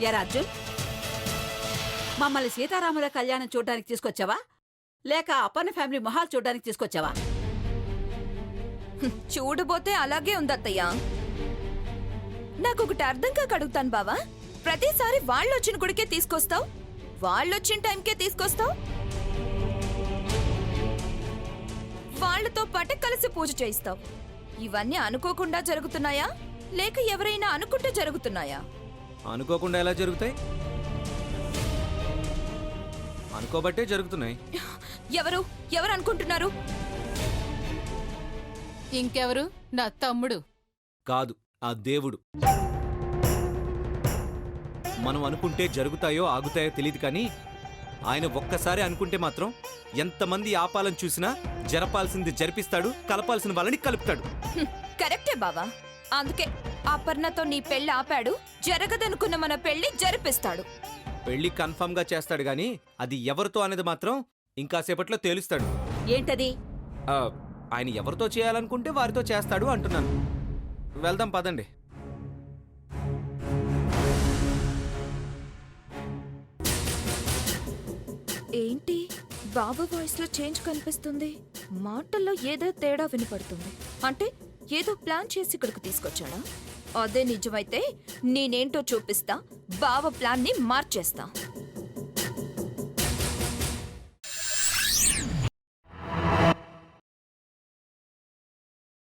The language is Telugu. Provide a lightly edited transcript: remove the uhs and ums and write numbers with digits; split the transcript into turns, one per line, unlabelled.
ఎరా అర్జున్, మమ్మల్ని సీతారాముల కళ్యాణం చూడడానికి తీసుకొచ్చావా లేక అప్పన్న ఫ్యామిలీ మొహాలు చూడడానికి తీసుకొచ్చావా?
చూడబోతే అలాగే ఉందత్తయ్యా. నాకొకటి అర్థం కాక అడుగుతాను బావా, ప్రతిసారి వాళ్ళొచ్చిన గుడికే తీసుకొస్తావు, వాళ్ళొచ్చిన టైంకే తీసుకొస్తావు, వాళ్లతో పాటు కలిసి పూజ చేయిస్తావు. ఇవన్నీ అనుకోకుండా జరుగుతున్నాయా లేక ఎవరైనా అనుకుంటే జరుగుతున్నాయా?
అనుకోకుండా ఎలా జరుగుతాయి? అనుకోబట్టే జరుగుతున్నాయి.
ఎవరు ఎవరు అనుకుంటున్నారు?
ఇంకెవరు? నా తమ్ముడు.
కాదు, ఆ దేవుడు. మనం అనుకుంటే జరుగుతాయో ఆగుతాయో తెలియదు కానీ ఆయన ఒక్కసారి అనుకుంటే మాత్రం ఎంతమంది ఆపాలని చూసినా జరపాల్సింది జరిపిస్తాడు, కలపాల్సిన వాళ్ళని కలుపుతాడు.
కరెక్టే బావా. అందుకే అపర్ణతో నీ పెళ్లి ఆపాడు, జరగదనుకున్న మన పెళ్లి జరిపిస్తాడు.
పెళ్లి కన్ఫర్మ్ గా చేస్తాడు గాని అది ఎవరితో అనేది మాత్రం ఇంకాసేపట్లో తేలుస్తాడు.
ఏంటది?
ఆయన ఎవరితో చేయాలనుకుంటే వారితో చేస్తాడు అంటున్నాను. వెళ్దాం పదండి.
ఏంటి బాబు వాయిస్ లో చేంజ్ కనిపిస్తుంది? మాటల్లో ఏదో తేడా వినపడుతుంది. అంటే ఏదో ప్లాన్ చేసి ఇక్కడికి తీసుకొచ్చాడా? అదే నిజమైతే నేనేంటో చూపిస్తా, బావ ప్లాన్ ని మార్చేస్తా.